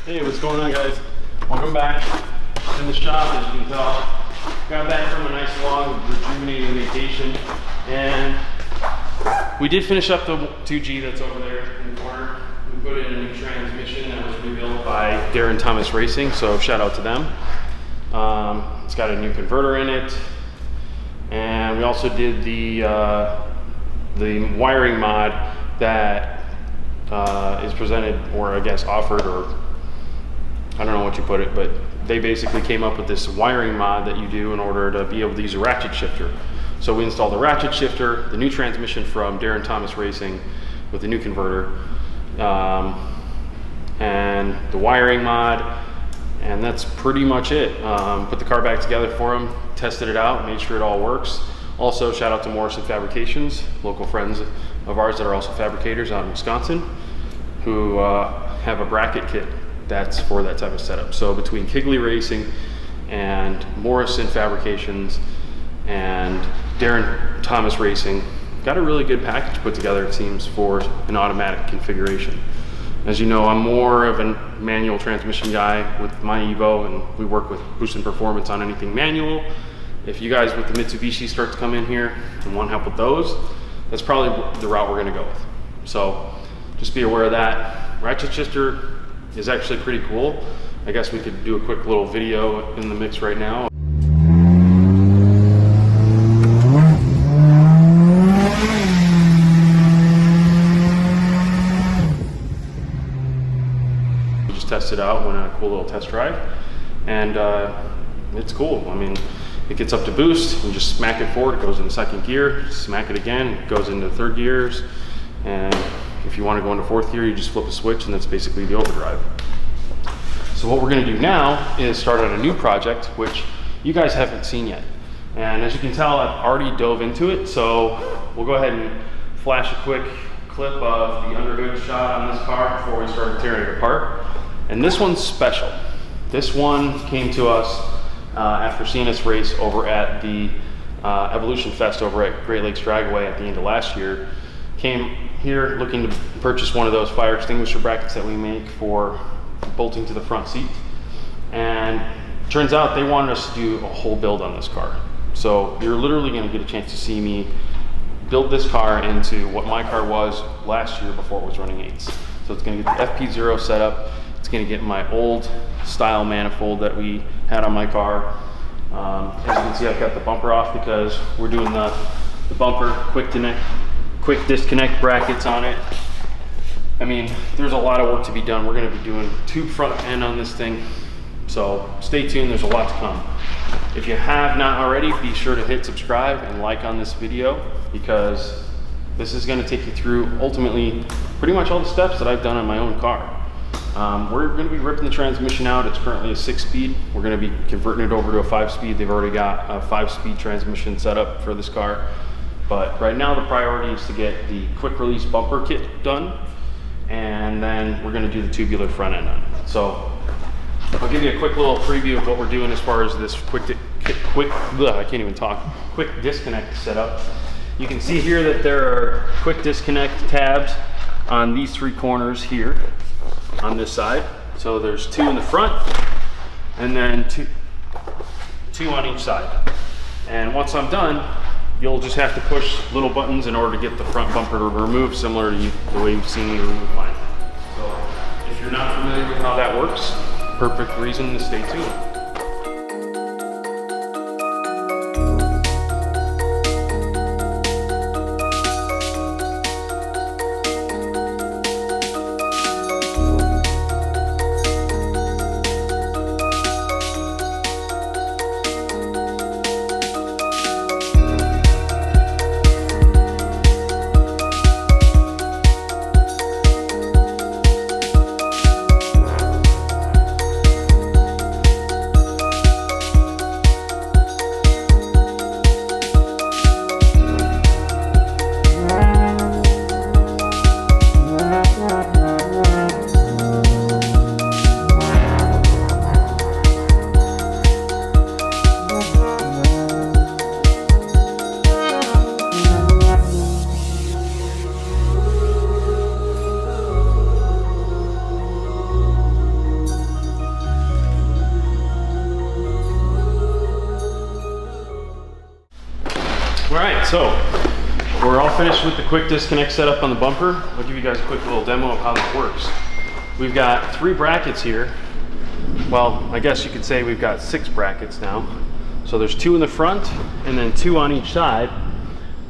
Hey, what's going on, guys? Welcome back in the shop. As you can tell, got back from a nice long rejuvenating vacation, and we did finish up the 2G that's over there in the corner. We put in a new transmission that was rebuilt by Darren Thomas Racing, so shout out to them. It's got a new converter in it, and we also did the wiring mod that is presented, or I guess offered, or I don't know what you put it, but they basically came up with this wiring mod that you do in order to be able to use a ratchet shifter. So we installed the ratchet shifter, the new transmission from Darren Thomas Racing with the new converter, and the wiring mod, and that's pretty much it. Put the car back together for them, tested it out, made sure it all works. Also, shout out to Morrison Fabrications, local friends of ours that are also fabricators out in Wisconsin, who have a bracket kit that's for that type of setup. So between Kigley Racing and Morrison Fabrications and Darren Thomas Racing, got a really good package put together, it seems, for an automatic configuration. As you know, I'm more of a manual transmission guy with my Evo, and we work with Boost and Performance on anything manual. If you guys with the Mitsubishi start to come in here and want help with those, that's probably the route we're gonna go with. So just be aware of that. Ratchet shifter is actually pretty cool. I guess we could do a quick little video in the mix right now. We just tested it out, went on a cool little test drive, and it's cool. I mean, it gets up to boost, you just smack it forward, it goes into second gear, smack it again, it goes into third gears, and if you want to go into fourth gear, you just flip a switch, and that's basically the overdrive. So what we're going to do now is start on a new project, which you guys haven't seen yet. And as you can tell, I've already dove into it, so we'll go ahead and flash a quick clip of the underhood shot on this car before we start tearing it apart. And this one's special. This one came to us after seeing us race over at the Evolution Fest over at Great Lakes Dragway at the end of last year. Came here looking to purchase one of those fire extinguisher brackets that we make for bolting to the front seat, and turns out they wanted us to do a whole build on this car. So you're literally going to get a chance to see me build this car into what my car was last year before it was running 8s. So it's going to get the FP0 set up, it's going to get my old style manifold that we had on my car. As you can see, I've got the bumper off because we're doing the bumper quick disconnect brackets on it. I mean, there's a lot of work to be done. We're going to be doing tube front end on this thing, so stay tuned, there's a lot to come. If you have not already, be sure to hit subscribe and like on this video, because this is going to take you through ultimately pretty much all the steps that I've done on my own car. We're going to be ripping the transmission out. It's currently a 6-speed. We're going to be converting it over to a 5-speed. They've already got a 5-speed transmission set up for this car, but right now the priority is to get the quick release bumper kit done, and then we're going to do the tubular front end on it. So I'll give you a quick little preview of what we're doing as far as this quick disconnect setup. You can see here that there are quick disconnect tabs on these 3 corners here on this side. So there's 2 in the front, and then two on each side. And once I'm done, you'll just have to push little buttons in order to get the front bumper to remove, similar to the way you've seen me remove mine. So if you're not familiar with how that works, perfect reason to stay tuned. so we're all finished with the quick disconnect setup on the bumper. I'll give you guys a quick little demo of how this works. We've got 3 brackets here. Well, I guess you could say we've got 6 brackets now. So there's 2 in the front and then 2 on each side.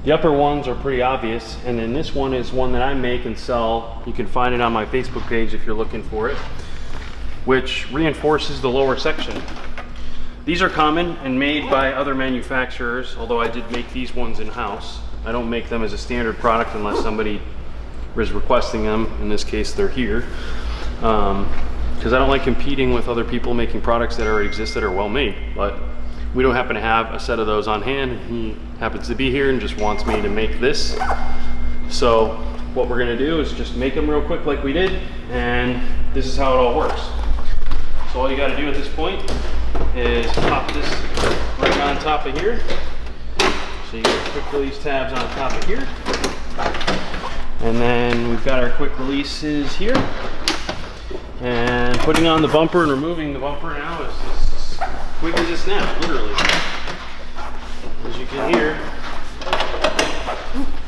The upper ones are pretty obvious, and then this one is one that I make and sell. You can find it on my Facebook page if you're looking for it, which reinforces the lower section. These are common and made by other manufacturers, although I did make these ones in-house. I don't make them as a standard product unless somebody is requesting them. In this case, they're here. Because I don't like competing with other people making products that already exist that are well made. But we don't happen to have a set of those on hand. He happens to be here and just wants me to make this. So what we're gonna do is just make them real quick like we did, and this is how it all works. So all you gotta do at this point is pop this right on top of here. So you get quick release tabs on top of here. And then we've got our quick releases here. And putting on the bumper and removing the bumper now is as quick as a snap, literally. As you can hear,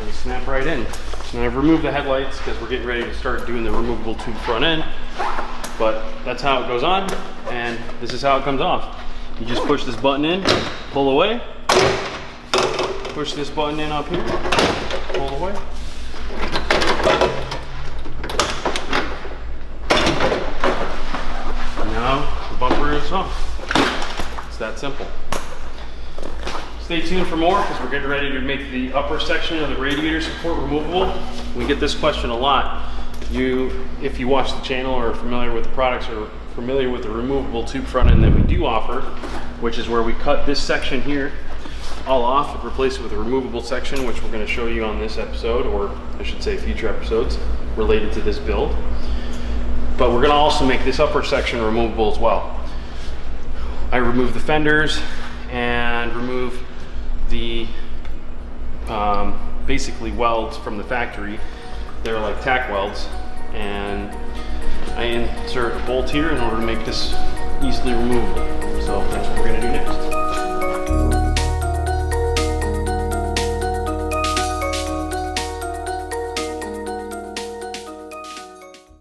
they snap right in. So now I've removed the headlights because we're getting ready to start doing the removable tube front end. But that's how it goes on, and this is how it comes off. You just push this button in, pull away, push this button in up here, pull away. And now the bumper is off. It's that simple. Stay tuned for more because we're getting ready to make the upper section of the radiator support removable. We get this question a lot. If you watch the channel or are familiar with the products or familiar with the removable tube front end that we do offer, which is where we cut this section here all off and replace it with a removable section, which we're going to show you on this episode, or I should say future episodes related to this build. But we're going to also make this upper section removable as well. I remove the fenders and remove the basically welds from the factory. They're like tack welds, and I insert a bolt here in order to make this easily removable. So that's what we're going to do